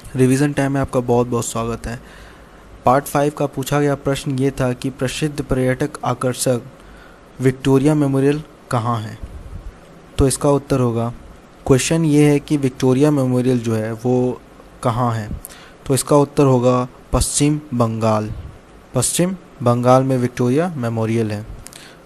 Revision time में आपका बहुत बहुत स्वागत है। पार्ट 5 का पूछा गया प्रश्न ये था कि प्रसिद्ध पर्यटक आकर्षक विक्टोरिया मेमोरियल कहाँ है। तो इसका उत्तर होगा, क्वेश्चन ये है कि विक्टोरिया मेमोरियल जो है वो कहाँ है। तो इसका उत्तर होगा पश्चिम बंगाल। पश्चिम बंगाल में विक्टोरिया मेमोरियल है।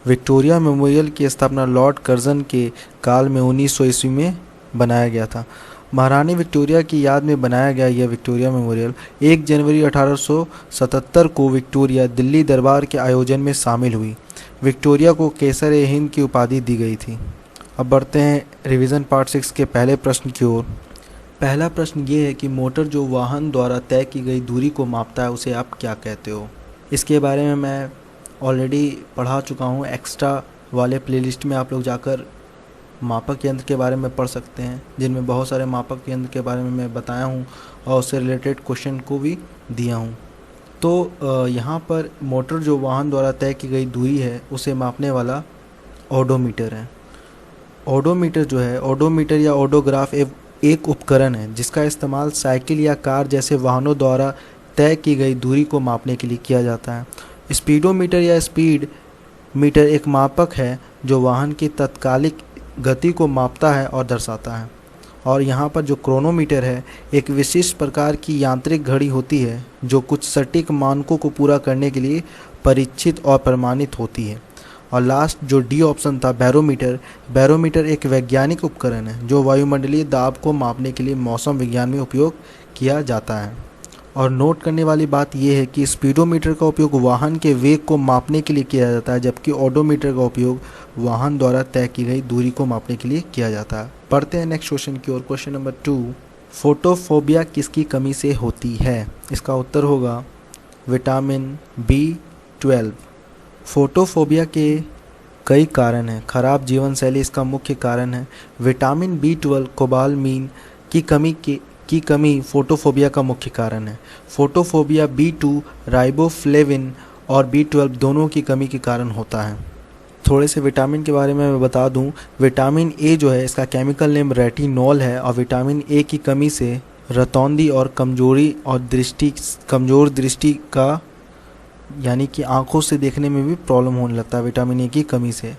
विक्टोरिया मेमोरियल की स्थापना लॉर्ड कर्जन के काल में 1900 ईस्वी में बनाया गया था। महारानी विक्टोरिया की याद में बनाया गया यह विक्टोरिया मेमोरियल 1 जनवरी 1877 को विक्टोरिया दिल्ली दरबार के आयोजन में शामिल हुई। विक्टोरिया को केसर ए हिंद की उपाधि दी गई थी। अब बढ़ते हैं रिवीजन पार्ट 6 के पहले प्रश्न की ओर। पहला प्रश्न ये है कि मोटर जो वाहन द्वारा तय की गई दूरी को मापता है उसे आप क्या कहते हो। इसके बारे में मैं ऑलरेडी पढ़ा चुका हूँ। एक्स्ट्रा वाले प्लेलिस्ट में आप लोग जाकर मापक यंत्र के बारे में पढ़ सकते हैं, जिनमें बहुत सारे मापक यंत्र के बारे में मैं बताया हूँ और उससे रिलेटेड क्वेश्चन को भी दिया हूँ। तो यहाँ पर मोटर जो वाहन द्वारा तय की गई दूरी है उसे मापने वाला ओडोमीटर है। ओडोमीटर जो है, ओडोमीटर या ओडोग्राफ एक उपकरण है जिसका इस्तेमाल साइकिल या कार जैसे वाहनों द्वारा तय की गई दूरी को मापने के लिए किया जाता है। स्पीडोमीटर या स्पीड मीटर एक मापक है जो वाहन की तत्कालिक गति को मापता है और दर्शाता है। और यहाँ पर जो क्रोनोमीटर है एक विशिष्ट प्रकार की यांत्रिक घड़ी होती है जो कुछ सटीक मानकों को पूरा करने के लिए परीक्षित और प्रमाणित होती है। और लास्ट जो डी ऑप्शन था, बैरोमीटर, बैरोमीटर एक वैज्ञानिक उपकरण है जो वायुमंडलीय दाब को मापने के लिए मौसम विज्ञान में उपयोग किया जाता है। और नोट करने वाली बात यह है कि स्पीडोमीटर का उपयोग वाहन के वेग को मापने के लिए किया जाता है, जबकि ओडोमीटर का उपयोग वाहन द्वारा तय की गई दूरी को मापने के लिए किया जाता है। पढ़ते हैं नेक्स्ट क्वेश्चन की ओर। क्वेश्चन नंबर 2, फोटोफोबिया किसकी कमी से होती है। इसका उत्तर होगा विटामिन B12। फोटोफोबिया के कई कारण हैं। खराब जीवन शैली इसका मुख्य कारण है। विटामिन B12 कोबालमीन की कमी फोटोफोबिया का मुख्य कारण है। फोटोफोबिया B2 राइबोफ्लेविन और B12 दोनों की कमी के कारण होता है। थोड़े से विटामिन के बारे में मैं बता दूं। विटामिन ए जो है इसका केमिकल नेम रेटिनॉल है और विटामिन ए की कमी से रतौंधी और कमजोरी और कमज़ोर दृष्टि का यानी कि आँखों से देखने में भी प्रॉब्लम होने लगता है। विटामिन ए की कमी से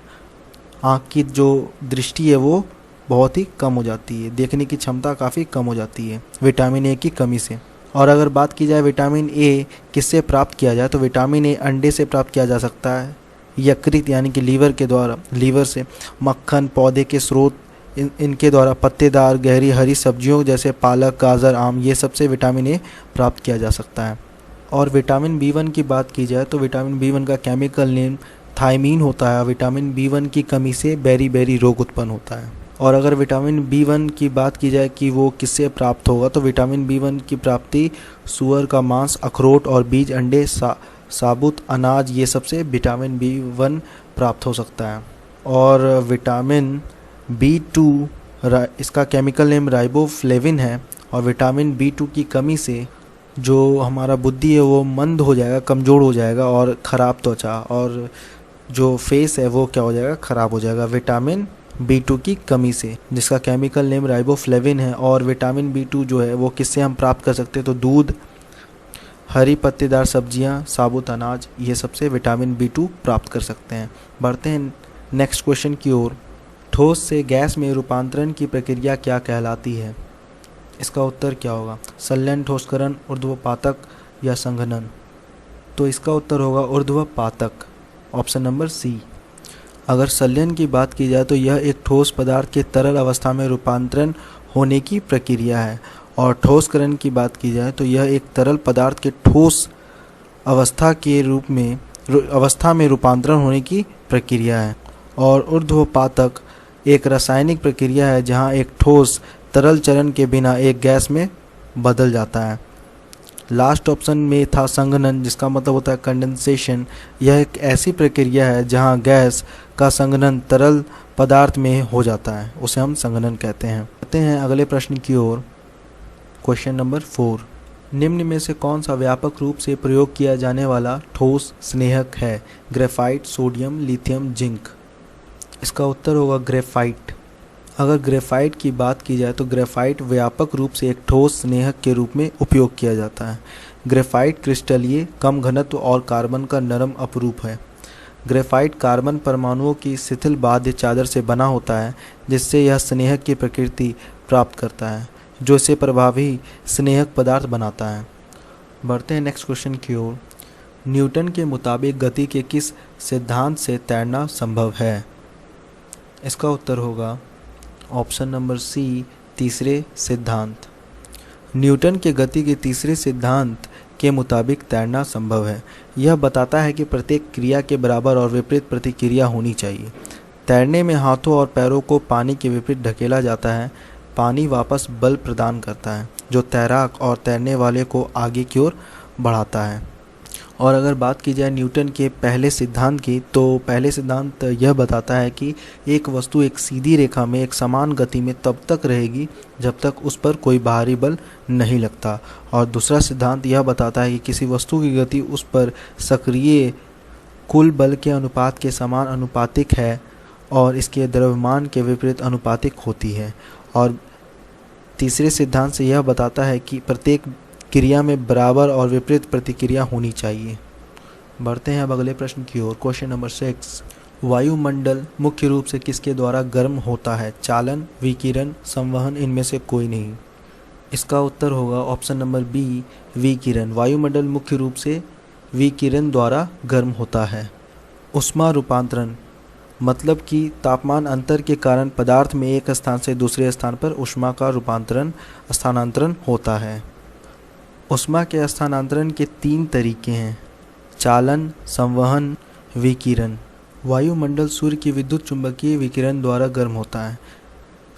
आँख की जो दृष्टि है वो बहुत ही कम हो जाती है, देखने की क्षमता काफ़ी कम हो जाती है विटामिन ए की कमी से। और अगर बात की जाए विटामिन ए किससे प्राप्त किया जाए तो विटामिन ए अंडे से प्राप्त किया जा सकता है, यकृत यानी कि लीवर के द्वारा, लीवर से, मक्खन, पौधे के स्रोत इनके द्वारा, पत्तेदार गहरी हरी सब्जियों जैसे पालक, गाजर, आम, ये सबसे विटामिन ए प्राप्त किया जा सकता है। और विटामिन B1 की बात की जाए तो विटामिन B1 का केमिकल नेम थायमीन होता है। विटामिन B1 की कमी से बेरी रोग उत्पन्न होता है। और अगर विटामिन B1 की बात की जाए कि वो किससे प्राप्त होगा तो विटामिन B1 की प्राप्ति सूअर का मांस, अखरोट और बीज, अंडे, साबुत अनाज, ये सबसे विटामिन B1 प्राप्त हो सकता है। और विटामिन B2 इसका केमिकल नेम राइबोफ्लेविन है। और विटामिन B2 की कमी से जो हमारा बुद्धि है वो मंद हो जाएगा, कमज़ोर हो जाएगा और ख़राब त्वचा और जो फेस है वो क्या हो जाएगा, ख़राब हो जाएगा विटामिन B2 की कमी से, जिसका केमिकल नेम राइबोफ्लेविन है। और विटामिन B2 जो है वो किससे हम प्राप्त कर सकते हैं तो दूध, हरी पत्तेदार सब्जियां, साबुत अनाज, ये सबसे विटामिन B2 प्राप्त कर सकते हैं। बढ़ते हैं नेक्स्ट क्वेश्चन की ओर। ठोस से गैस में रूपांतरण की प्रक्रिया क्या कहलाती है। इसका उत्तर क्या होगा, संलयन, ठोसकरण, ऊर्ध्वपातक या संघनन। तो इसका उत्तर होगा ऊर्ध्वपातक, ऑप्शन नंबर सी। अगर संलयन की बात की जाए तो यह एक ठोस पदार्थ के तरल अवस्था में रूपांतरण होने की प्रक्रिया है। और ठोसकरण की बात की जाए तो यह एक तरल पदार्थ के ठोस अवस्था में रूपांतरण होने की प्रक्रिया है। और ऊर्ध्वपातक एक रासायनिक प्रक्रिया है जहां एक ठोस तरल चरण के बिना एक गैस में बदल जाता है। लास्ट ऑप्शन में था संघनन, जिसका मतलब होता है कंडेंसेशन। यह एक ऐसी प्रक्रिया है जहां गैस का संघनन तरल पदार्थ में हो जाता है, उसे हम संघनन कहते हैं। आते हैं अगले प्रश्न की ओर। क्वेश्चन नंबर 4, निम्न में से कौन सा व्यापक रूप से प्रयोग किया जाने वाला ठोस स्नेहक है। Graphite, sodium, lithium, zinc. इसका उत्तर होगा ग्रेफाइट, अगर ग्रेफाइट की बात की जाए तो ग्रेफाइट व्यापक रूप से एक ठोस स्नेहक के रूप में उपयोग किया जाता है। ग्रेफाइट क्रिस्टलीय, कम घनत्व और कार्बन का नरम अपरूप है। ग्रेफाइट कार्बन परमाणुओं की शिथिल बाध्य चादर से बना होता है, जिससे यह स्नेहक की प्रकृति प्राप्त करता है, जो इसे प्रभावी स्नेहक पदार्थ बनाता है। बढ़ते हैं नेक्स्ट क्वेश्चन की ओर। न्यूटन के मुताबिक गति के किस सिद्धांत से तैरना संभव है? इसका उत्तर होगा ऑप्शन नंबर सी, तीसरे सिद्धांत। न्यूटन के गति के तीसरे सिद्धांत के मुताबिक तैरना संभव है। यह बताता है कि प्रत्येक क्रिया के बराबर और विपरीत प्रतिक्रिया होनी चाहिए। तैरने में हाथों और पैरों को पानी के विपरीत ढकेला जाता है। पानी वापस बल प्रदान करता है, जो तैराक और तैरने वाले को आगे की ओर बढ़ाता है। और अगर बात की जाए न्यूटन के पहले सिद्धांत की, तो पहले सिद्धांत यह बताता है कि एक वस्तु एक सीधी रेखा में एक समान गति में तब तक रहेगी जब तक उस पर कोई बाहरी बल नहीं लगता। और दूसरा सिद्धांत यह बताता है कि किसी वस्तु की गति उस पर सक्रिय कुल बल के अनुपात के समान अनुपातिक है और इसके द्रव्यमान के विपरीत अनुपातिक होती है। और तीसरे सिद्धांत से यह बताता है कि प्रत्येक क्रिया में बराबर और विपरीत प्रतिक्रिया होनी चाहिए। बढ़ते हैं अब अगले प्रश्न की ओर। Question number 6। वायुमंडल मुख्य रूप से किसके द्वारा गर्म होता है? चालन, विकिरण, संवहन, इनमें से कोई नहीं। इसका उत्तर होगा ऑप्शन नंबर बी, विकिरण। वायुमंडल मुख्य रूप से विकिरण द्वारा गर्म होता है। ऊष्मा रूपांतरण मतलब कि तापमान अंतर के कारण पदार्थ में एक स्थान से दूसरे स्थान पर ऊष्मा का स्थानांतरण होता है। ऊष्मा के स्थानांतरण के 3 तरीके हैं: चालन, संवहन, विकिरण। वायुमंडल सूर्य की विद्युत चुंबकीय विकिरण द्वारा गर्म होता है।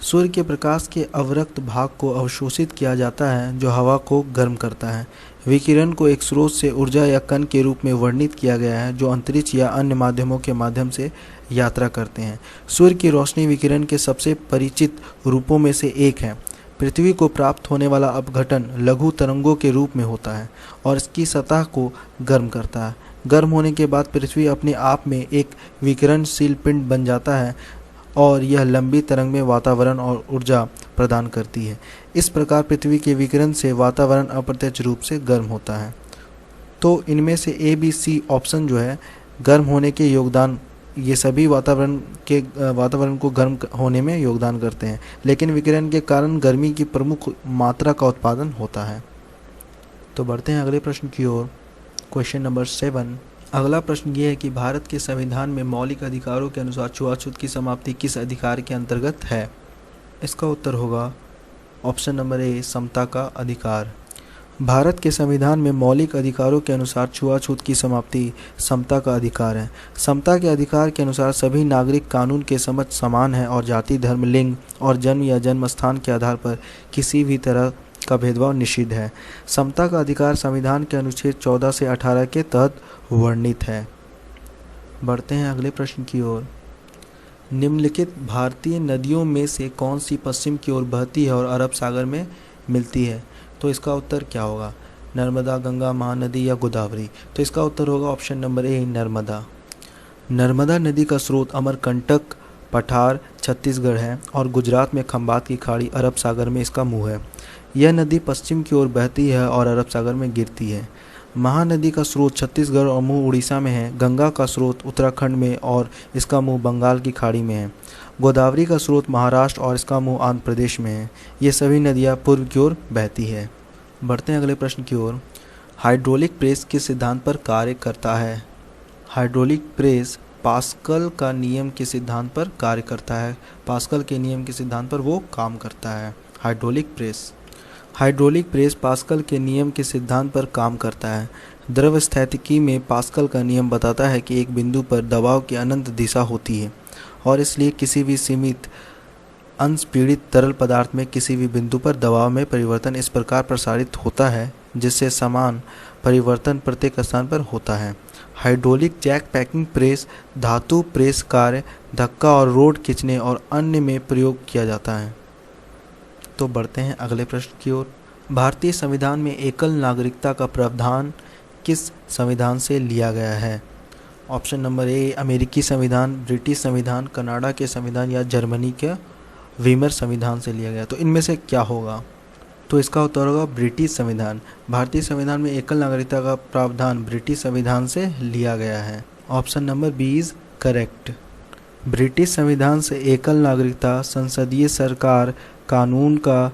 सूर्य के प्रकाश के अवरक्त भाग को अवशोषित किया जाता है, जो हवा को गर्म करता है। विकिरण को एक स्रोत से ऊर्जा या कण के रूप में वर्णित किया गया है, जो अंतरिक्ष या अन्य माध्यमों के माध्यम से यात्रा करते हैं। सूर्य की रोशनी विकिरण के सबसे परिचित रूपों में से एक है। पृथ्वी को प्राप्त होने वाला अपघटन लघु तरंगों के रूप में होता है और इसकी सतह को गर्म करता है। गर्म होने के बाद पृथ्वी अपने आप में एक विकिरणशील पिंड बन जाता है और यह लंबी तरंग में वातावरण और ऊर्जा प्रदान करती है। इस प्रकार पृथ्वी के विकिरण से वातावरण अप्रत्यक्ष रूप से गर्म होता है। तो इनमें से ए, बी, सी ऑप्शन जो है गर्म होने के योगदान, ये सभी वातावरण को गर्म होने में योगदान करते हैं, लेकिन विकिरण के कारण गर्मी की प्रमुख मात्रा का उत्पादन होता है। तो बढ़ते हैं अगले प्रश्न की ओर। Question number 7। अगला प्रश्न ये है कि भारत के संविधान में मौलिक अधिकारों के अनुसार छुआछूत की समाप्ति किस अधिकार के अंतर्गत है? इसका उत्तर होगा ऑप्शन नंबर ए, समता का अधिकार। भारत के संविधान में मौलिक अधिकारों के अनुसार छुआछूत की समाप्ति समता का अधिकार है। समता के अधिकार के अनुसार सभी नागरिक कानून के समक्ष समान हैं और जाति, धर्म, लिंग और जन्म या जन्म स्थान के आधार पर किसी भी तरह का भेदभाव निषिद्ध है। समता का अधिकार संविधान के अनुच्छेद 14 से 18 के तहत वर्णित है। बढ़ते हैं अगले प्रश्न की ओर। निम्नलिखित भारतीय नदियों में से कौन सी पश्चिम की ओर बहती है और अरब सागर में मिलती है? तो इसका उत्तर क्या होगा? नर्मदा, गंगा, महानदी या गोदावरी? तो इसका उत्तर होगा ऑप्शन नंबर ए, नर्मदा। नर्मदा नदी का स्रोत अमरकंटक पठार छत्तीसगढ़ है और गुजरात में खंबात की खाड़ी अरब सागर में इसका मुंह है। यह नदी पश्चिम की ओर बहती है और अरब सागर में गिरती है। महानदी का स्रोत छत्तीसगढ़ और मुंह उड़ीसा में है। गंगा का स्रोत उत्तराखंड में और इसका मुंह बंगाल की खाड़ी में है। गोदावरी का स्रोत महाराष्ट्र और इसका मुंह आंध्र प्रदेश में है। ये सभी नदियाँ पूर्व की ओर बहती है। बढ़ते हैं अगले प्रश्न की ओर। हाइड्रोलिक प्रेस किस सिद्धांत पर कार्य करता है? हाइड्रोलिक प्रेस पास्कल का नियम के सिद्धांत पर कार्य करता है। पास्कल के नियम के सिद्धांत पर वो काम करता है। हाइड्रोलिक प्रेस पास्कल के नियम के सिद्धांत पर काम करता है। द्रवस्थैतिकी में पास्कल का नियम बताता है कि एक बिंदु पर दबाव की अनंत दिशा होती है और इसलिए किसी भी सीमित अंशपीड़ित तरल पदार्थ में किसी भी बिंदु पर दबाव में परिवर्तन इस प्रकार प्रसारित होता है जिससे समान परिवर्तन प्रत्येक स्थान पर होता है। हाइड्रोलिक जैक पैकिंग प्रेस, धातु प्रेस कार्य, धक्का और रोड खींचने और अन्य में प्रयोग किया जाता है। तो बढ़ते हैं अगले प्रश्न की ओर। भारतीय संविधान में एकल नागरिकता का प्रावधान किस संविधान से लिया गया है? ऑप्शन नंबर ए, अमेरिकी संविधान, ब्रिटिश संविधान, कनाडा के संविधान या जर्मनी का वीमर संविधान से लिया गया। तो इनमें से क्या होगा? तो इसका उत्तर होगा ब्रिटिश संविधान। भारतीय संविधान में एकल नागरिकता का प्रावधान ब्रिटिश संविधान से लिया गया है। Option number B is correct. British संविधान से एकल नागरिकता, संसदीय सरकार, कानून का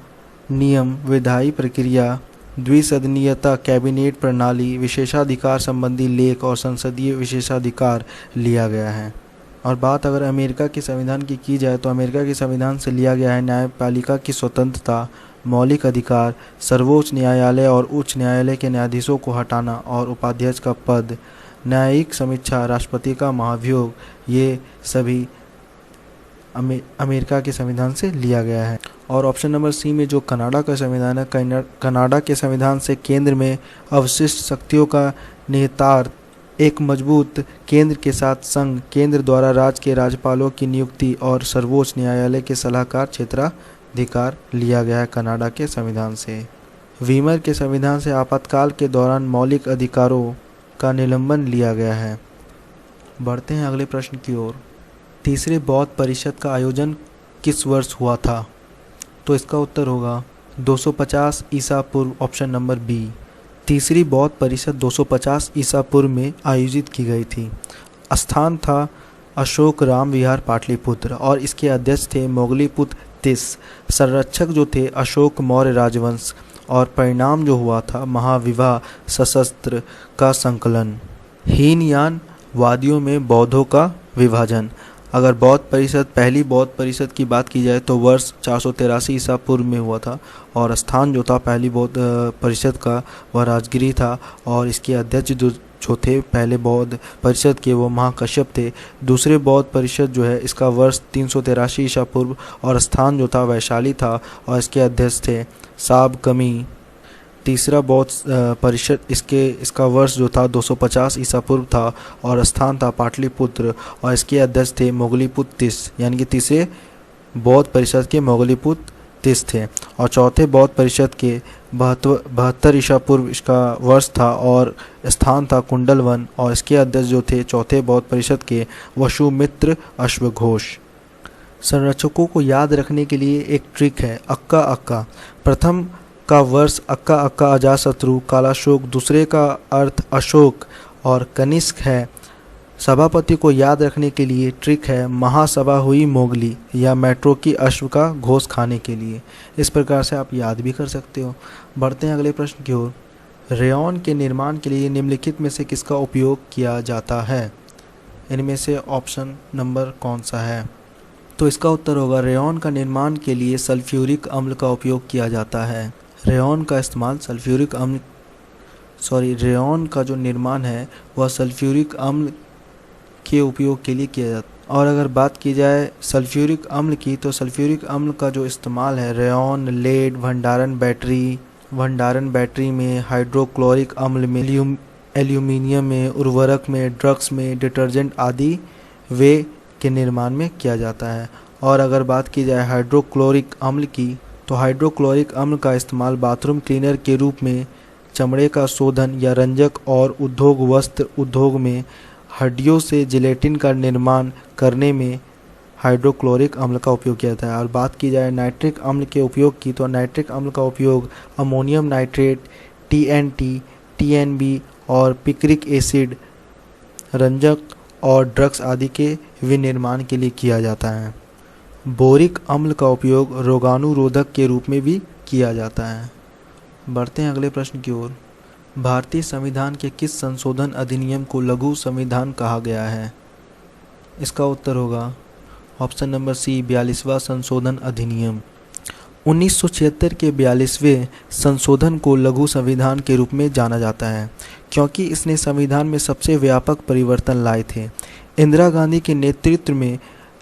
नियम, विधायी प्रक्रिया, द्विसदनीयता, कैबिनेट प्रणाली, विशेषाधिकार संबंधी लेख और संसदीय विशेषाधिकार लिया गया है। और बात अगर अमेरिका के संविधान की जाए तो अमेरिका के संविधान से लिया गया है न्यायपालिका की स्वतंत्रता, मौलिक अधिकार, सर्वोच्च न्यायालय और उच्च न्यायालय के न्यायाधीशों को हटाना और उपाध्यक्ष का पद, न्यायिक समीक्षा, राष्ट्रपति का महाभियोग, ये सभी अमेरिका के संविधान से लिया गया है। और ऑप्शन नंबर सी में जो कनाडा का संविधान है, कनाडा के संविधान से केंद्र में अवशिष्ट शक्तियों का निहितार्थ एक मजबूत केंद्र के साथ संघ, केंद्र द्वारा राज्य के राज्यपालों की नियुक्ति और सर्वोच्च न्यायालय के सलाहकार क्षेत्राधिकार लिया गया है कनाडा के संविधान से। वीमर के संविधान से आपातकाल के दौरान मौलिक अधिकारों का निलंबन लिया गया है। बढ़ते हैं अगले प्रश्न की ओर। तीसरे बौद्ध परिषद का आयोजन किस वर्ष हुआ था? तो इसका उत्तर होगा 250 ईसा पूर्व, ऑप्शन नंबर बी। तीसरी बौद्ध परिषद 250 ईसा पूर्व में आयोजित की गई थी। स्थान था अशोक राम विहार पाटलिपुत्र और इसके अध्यक्ष थे मोगलीपुत्र तिस। संरक्षक जो थे अशोक मौर्य राजवंश और परिणाम जो हुआ था महाविवाह सशस्त्र का संकलन, हीनयान वादियों में बौद्धों का विभाजन। अगर बौद्ध परिषद, पहली बौद्ध परिषद की बात की जाए तो वर्ष 483 ईसा पूर्व में हुआ था और स्थान जो था पहली बौद्ध परिषद का वह राजगिरी था और इसके अध्यक्ष जो थे पहले बौद्ध परिषद के वो महाकश्यप थे। दूसरे बौद्ध परिषद जो है इसका वर्ष 383 ईसा पूर्व और स्थान जो था वैशाली था और इसके अध्यक्ष थे साब कमी। तीसरा बौद्ध परिषद इसका वर्ष जो था 250 ईसा पूर्व था और स्थान था पाटलिपुत्र और इसके अध्यक्ष थे मोगलीपुत्र तिस, यानी कि तीसरे बौद्ध परिषद के मोगलीपुत्र तिस थे। और चौथे बौद्ध परिषद के 72 ईसा पूर्व इसका वर्ष था और स्थान था कुंडलवन और इसके अध्यक्ष जो थे चौथे बौद्ध परिषद के वसुमित्र अश्वघोष। संरक्षकों को याद रखने के लिए एक ट्रिक है अक्का अक्का। प्रथम का वर्ष अक्का अक्का अजातशत्रु कालाशोक, दूसरे का अर्थ अशोक और कनिष्क है। सभापति को याद रखने के लिए ट्रिक है महासभा हुई मोगली या मेट्रो की अश्व का घोष खाने के लिए। इस प्रकार से आप याद भी कर सकते हो। बढ़ते हैं अगले प्रश्न की ओर। रेयॉन के निर्माण के लिए निम्नलिखित में से किसका उपयोग किया जाता है? इनमें से ऑप्शन नंबर कौन सा है? तो इसका उत्तर होगा रेयॉन का निर्माण के लिए सल्फ्यूरिक अम्ल का उपयोग किया जाता है। रेयॉन का इस्तेमाल रेयॉन का जो निर्माण है वह सल्फ्यूरिक अम्ल के उपयोग के लिए किया जाता है। और अगर बात की जाए सल्फ्यूरिक अम्ल की तो सल्फ्यूरिक अम्ल का जो इस्तेमाल है रेयॉन, लेड, भंडारण बैटरी में, हाइड्रोक्लोरिक अम्ल में, एल्यूमिनियम में, उर्वरक में, ड्रग्स में, डिटर्जेंट आदि वे के निर्माण में किया जाता है। और अगर बात की जाए हाइड्रोक्लोरिक अम्ल की तो हाइड्रोक्लोरिक अम्ल का इस्तेमाल बाथरूम क्लीनर के रूप में, चमड़े का शोधन या रंजक और वस्त्र उद्योग में, हड्डियों से जिलेटिन का निर्माण करने में हाइड्रोक्लोरिक अम्ल का उपयोग किया जाता है। और बात की जाए नाइट्रिक अम्ल के उपयोग की तो नाइट्रिक अम्ल का उपयोग अमोनियम नाइट्रेट, TNT, TNB और पिक्रिक एसिड, रंजक और ड्रग्स आदि के विनिर्माण के लिए किया जाता है। बोरिक अम्ल का उपयोग रोगाणुरोधक के रूप में भी किया जाता है। बढ़ते हैं अगले प्रश्न की ओर। भारतीय संविधान के किस संशोधन अधिनियम को लघु संविधान कहा गया है? इसका उत्तर होगा ऑप्शन नंबर सी 42वां संशोधन अधिनियम। 1976 के 42वें संशोधन को लघु संविधान के रूप में जाना जाता है क्योंकि इसने संविधान में सबसे व्यापक परिवर्तन लाए थे। इंदिरा गांधी के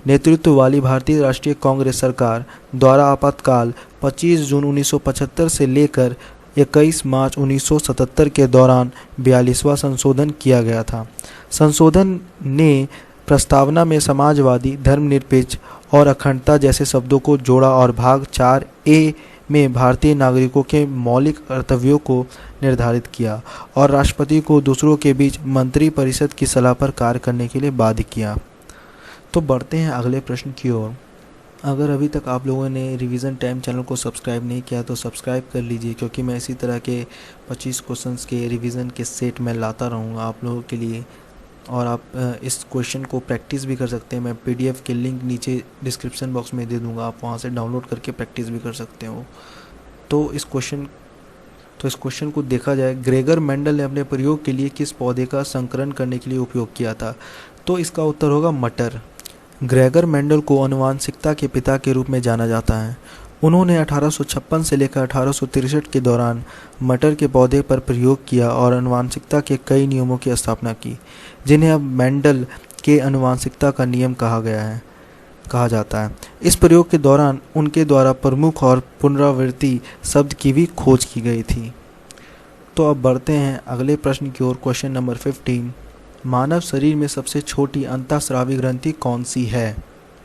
नेतृत्व वाली भारतीय राष्ट्रीय कांग्रेस सरकार द्वारा आपातकाल 25 जून 1975 से लेकर 21 मार्च 1977 के दौरान 42वां संशोधन किया गया था। संशोधन ने प्रस्तावना में समाजवादी, धर्मनिरपेक्ष और अखंडता जैसे शब्दों को जोड़ा और भाग 4A में भारतीय नागरिकों के मौलिक कर्तव्यों को निर्धारित किया और राष्ट्रपति को दूसरों के बीच मंत्रिपरिषद की सलाह पर कार्य करने के लिए बाध्य किया। तो बढ़ते हैं अगले प्रश्न की ओर। अगर अभी तक आप लोगों ने रिवीजन टाइम चैनल को सब्सक्राइब नहीं किया तो सब्सक्राइब कर लीजिए, क्योंकि मैं इसी तरह के 25 क्वेश्चंस के रिवीजन के सेट में लाता रहूँगा आप लोगों के लिए। और आप इस क्वेश्चन को प्रैक्टिस भी कर सकते हैं। मैं पीडीएफ के लिंक नीचे डिस्क्रिप्शन बॉक्स में दे दूँगा, आप वहाँ से डाउनलोड करके प्रैक्टिस भी कर सकते हो। तो इस क्वेश्चन को देखा जाए, ग्रेगर मेंडल ने अपने प्रयोग के लिए किस पौधे का संकरण करने के लिए उपयोग किया था? तो इसका उत्तर होगा मटर। ग्रेगर मेंडल को आनुवंशिकता के पिता के रूप में जाना जाता है। उन्होंने 1856 से लेकर 1863 के दौरान मटर के पौधे पर प्रयोग किया और आनुवंशिकता के कई नियमों की स्थापना की, जिन्हें अब मेंडल के आनुवंशिकता का नियम कहा जाता है। इस प्रयोग के दौरान उनके द्वारा प्रमुख और पुनरावृत्ति शब्द की भी खोज की गई थी। तो अब बढ़ते हैं अगले प्रश्न की ओर। क्वेश्चन नंबर 15, मानव शरीर में सबसे छोटी अंतःस्रावी ग्रंथि कौन सी है?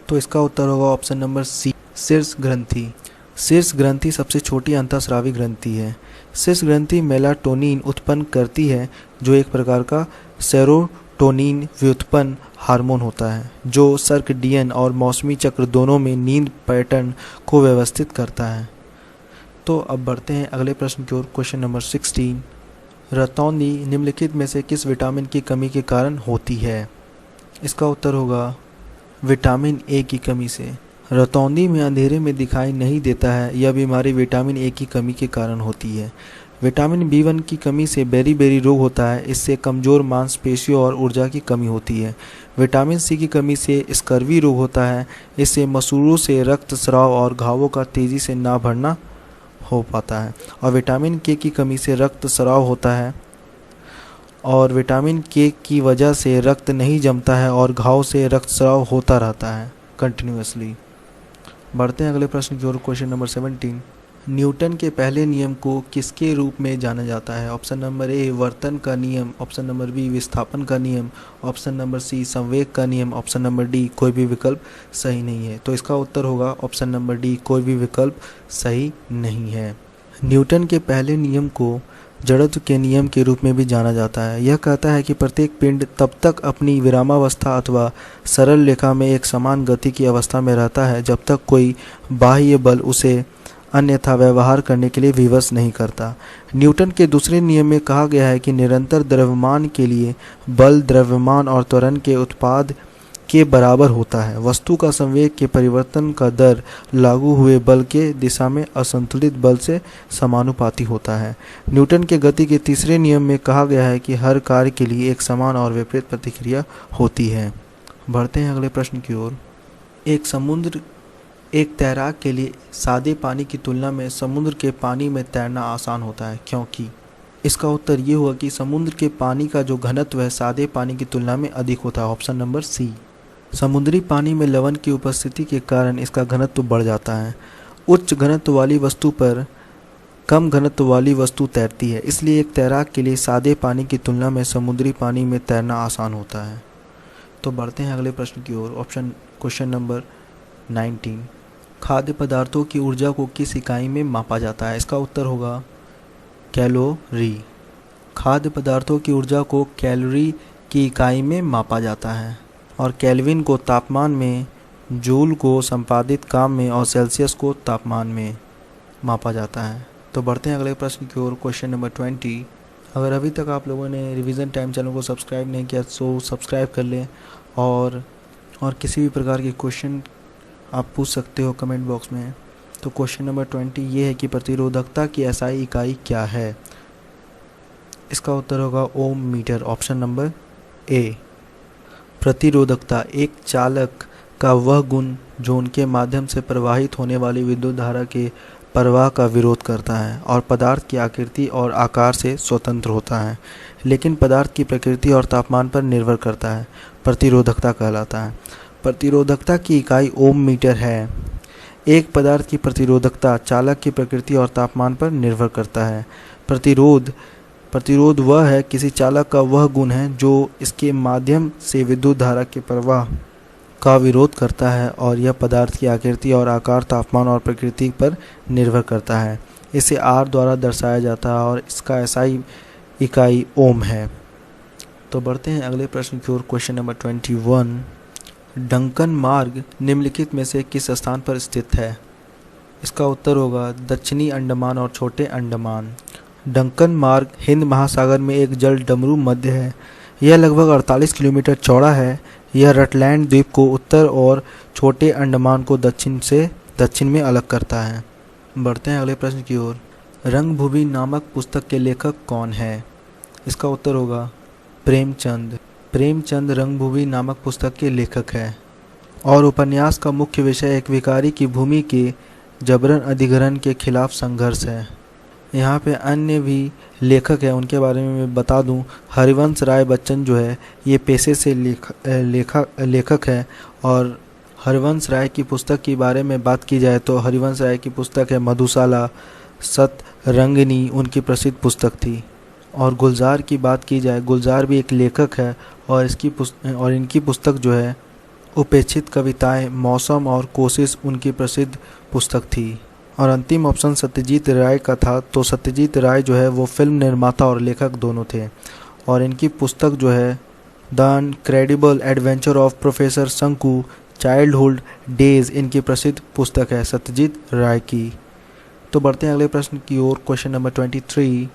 तो इसका उत्तर होगा ऑप्शन नंबर सी, शीर्ष ग्रंथि। शीर्ष ग्रंथि सबसे छोटी अंतःस्रावी ग्रंथि है। शीर्ष ग्रंथि मेलाटोनिन उत्पन्न करती है, जो एक प्रकार का सेरोटोनिन व्युत्पन्न हार्मोन होता है, जो सर्कडियन और मौसमी चक्र दोनों में नींद पैटर्न को व्यवस्थित करता है। तो अब बढ़ते हैं अगले प्रश्न की ओर। क्वेश्चन नंबर 16, रतौंधी निम्नलिखित में से किस विटामिन की कमी के कारण होती है? इसका उत्तर होगा विटामिन ए की कमी से। रतौंधी में अंधेरे में दिखाई नहीं देता है, यह बीमारी विटामिन ए की कमी के कारण होती है। विटामिन B1 की कमी से बेरी रोग होता है, इससे कमज़ोर मांसपेशियों और ऊर्जा की कमी होती है। विटामिन सी की कमी से स्कर्वी रोग होता है, इससे मसूड़ों से रक्तस्राव और घावों का तेज़ी से ना भरना हो पाता है। और विटामिन के की कमी से रक्तस्राव होता है, और विटामिन के की वजह से रक्त नहीं जमता है और घाव से रक्तस्राव होता रहता है कंटिन्यूअसली। बढ़ते हैं अगले प्रश्न की ओर। क्वेश्चन नंबर 17, न्यूटन के पहले नियम को किसके रूप में जाना जाता है? ऑप्शन नंबर ए वर्तन का नियम, ऑप्शन नंबर बी विस्थापन का नियम, ऑप्शन नंबर सी संवेग का नियम, ऑप्शन नंबर डी कोई भी विकल्प सही नहीं है। तो इसका उत्तर होगा ऑप्शन नंबर डी, कोई भी विकल्प सही नहीं है। न्यूटन के पहले नियम को जड़त्व के नियम के रूप में भी जाना जाता है। यह कहता है कि प्रत्येक पिंड तब तक अपनी विरामावस्था अथवा सरल रेखा में एक समान गति की अवस्था में रहता है जब तक कोई बाह्य बल उसे अन्यथा व्यवहार करने के लिए विवश नहीं करता। न्यूटन के दूसरे नियम में कहा गया है कि निरंतर द्रव्यमान के लिए बल द्रव्यमान और त्वरण के उत्पाद के बराबर होता है। वस्तु का संवेग के परिवर्तन का दर लागू हुए बल के दिशा में असंतुलित बल से समानुपाती होता है। न्यूटन के गति के तीसरे नियम में कहा गया है कि हर कार्य के लिए एक समान और विपरीत प्रतिक्रिया होती है। बढ़ते हैं अगले प्रश्न की ओर। एक तैराक के लिए सादे पानी की तुलना में समुद्र के पानी में तैरना आसान होता है, क्योंकि? इसका उत्तर ये हुआ कि समुद्र के पानी का जो घनत्व है सादे पानी की तुलना में अधिक होता है, ऑप्शन नंबर सी। समुद्री पानी में लवण की उपस्थिति के कारण इसका घनत्व बढ़ जाता है। उच्च घनत्व वाली वस्तु पर कम घनत्व वाली वस्तु तैरती है, इसलिए एक तैराक के लिए सादे पानी की तुलना में समुद्री पानी में तैरना आसान होता है। तो बढ़ते हैं अगले प्रश्न की ओर। क्वेश्चन नंबर 19, खाद्य पदार्थों की ऊर्जा को किस इकाई में मापा जाता है? इसका उत्तर होगा कैलोरी। खाद्य पदार्थों की ऊर्जा को कैलोरी की इकाई में मापा जाता है, और केल्विन को तापमान में, जूल को संपादित काम में और सेल्सियस को तापमान में मापा जाता है। तो बढ़ते हैं अगले प्रश्न की ओर। क्वेश्चन नंबर 20, अगर अभी तक आप लोगों ने रिवीजन टाइम चैनल को सब्सक्राइब नहीं किया तो सब्सक्राइब कर लें, और किसी भी प्रकार के क्वेश्चन आप पूछ सकते हो कमेंट बॉक्स में। तो क्वेश्चन नंबर 20 ये है कि प्रतिरोधकता की एसआई इकाई क्या है? इसका उत्तर होगा ओम मीटर, ऑप्शन नंबर ए। प्रतिरोधकता एक चालक का वह गुण जो उनके माध्यम से प्रवाहित होने वाली विद्युत धारा के प्रवाह का विरोध करता है और पदार्थ की आकृति और आकार से स्वतंत्र होता है, लेकिन पदार्थ की प्रकृति और तापमान पर निर्भर करता है, प्रतिरोधकता कहलाता है। प्रतिरोधकता की इकाई ओम मीटर है। एक पदार्थ की प्रतिरोधकता चालक की प्रकृति और तापमान पर निर्भर करता है। प्रतिरोध वह है किसी चालक का वह गुण है जो इसके माध्यम से विद्युत धारा के प्रवाह का विरोध करता है, और यह पदार्थ की आकृति और आकार, तापमान और प्रकृति पर निर्भर करता है। इसे R द्वारा दर्शाया जाता है और इसका एसआई इकाई ओम है। तो बढ़ते हैं अगले प्रश्न की ओर। क्वेश्चन नंबर 21, डंकन मार्ग निम्नलिखित में से किस स्थान पर स्थित है? इसका उत्तर होगा दक्षिणी अंडमान और छोटे अंडमान। डंकन मार्ग हिंद महासागर में एक जल डमरू मध्य है। यह लगभग 48 किलोमीटर चौड़ा है। यह रटलैंड द्वीप को उत्तर और छोटे अंडमान को दक्षिण में अलग करता है। बढ़ते हैं अगले प्रश्न की ओर। रंगभूमि नामक पुस्तक के लेखक कौन है? इसका उत्तर होगा प्रेमचंद। प्रेमचंद रंगभूमि नामक पुस्तक के लेखक है। और उपन्यास का मुख्य विषय एक भिखारी की भूमि के जबरन अधिग्रहण के खिलाफ संघर्ष है। यहाँ पे अन्य भी लेखक हैं, उनके बारे में मैं बता दूं। हरिवंश राय बच्चन जो है ये पेशे से लेखक है। और हरिवंश राय की पुस्तक के बारे में बात की जाए तो हरिवंश राय की पुस्तक है मधुशाला सतरंगिनी, उनकी प्रसिद्ध पुस्तक थी। और गुलजार की बात की जाए, गुलजार भी एक लेखक है और इनकी पुस्तक जो है उपेक्षित कविताएं, मौसम और कोशिश उनकी प्रसिद्ध पुस्तक थी। और अंतिम ऑप्शन सत्यजीत राय का था, तो सत्यजीत राय जो है वो फिल्म निर्माता और लेखक दोनों थे। और इनकी पुस्तक जो है the incredible adventure of professor शंकु चाइल्डहुड डेज इनकी प्रसिद्ध पुस्तक है सत्यजीत राय की। तो बढ़ते हैं अगले प्रश्न की ओर। Question number 23।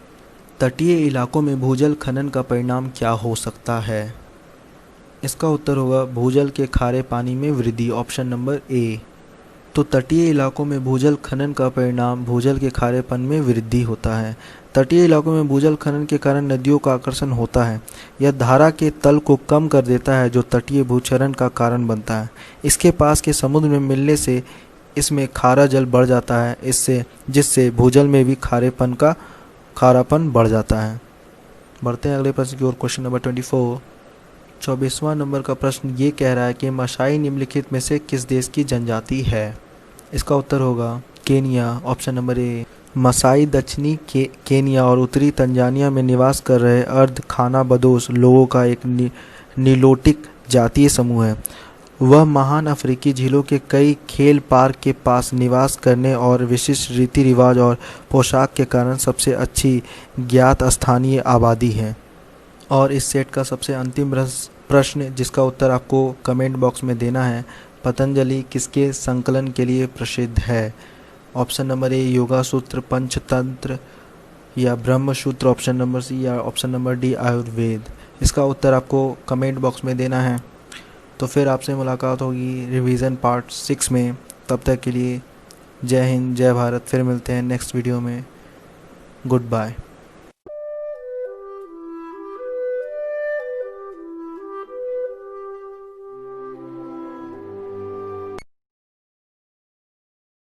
तटीय इलाकों में भूजल खनन का परिणाम क्या हो सकता है? इसका उत्तर होगा भूजल के खारे पानी में वृद्धि, ऑप्शन नंबर ए। तो तटीय इलाकों में भूजल खनन का परिणाम भूजल के खारेपन में वृद्धि होता है। तटीय इलाकों में भूजल खनन के कारण नदियों का आकर्षण होता है। यह धारा के तल को कम कर देता है जो तटीय भूक्षरण का कारण बनता है। इसके पास के समुद्र में मिलने से इसमें खारा जल बढ़ जाता है, जिससे भूजल में भी खारापन बढ़ जाता है। बढ़ते हैं अगले प्रश्न की ओर। Question number 24। 24वां नंबर का प्रश्न ये कह रहा है कि मसाई निम्नलिखित में से किस देश की जनजाति है? इसका उत्तर होगा Kenya, option number A. Maasai दक्षिणी केनिया और उत्तरी तंजानिया में निवास कर रहे अर्ध खानाबदोश लोगों का एक नीलोटिक जातीय समूह है। वह महान अफ्रीकी झीलों के कई खेल पार्क के पास निवास करने और विशिष्ट रीति रिवाज और पोशाक के कारण सबसे अच्छी ज्ञात स्थानीय आबादी है। और इस सेट का सबसे अंतिम प्रश्न जिसका उत्तर आपको कमेंट बॉक्स में देना है, पतंजलि किसके संकलन के लिए प्रसिद्ध है? ऑप्शन नंबर ए योगा सूत्र, पंचतंत्र या ब्रह्म सूत्र, ऑप्शन नंबर सी या ऑप्शन नंबर डी आयुर्वेद। इसका उत्तर आपको कमेंट बॉक्स में देना है। तो फिर आपसे मुलाकात होगी रिवीजन पार्ट 6 में। तब तक के लिए जय हिंद, जय भारत। फिर मिलते हैं नेक्स्ट वीडियो में। Good bye.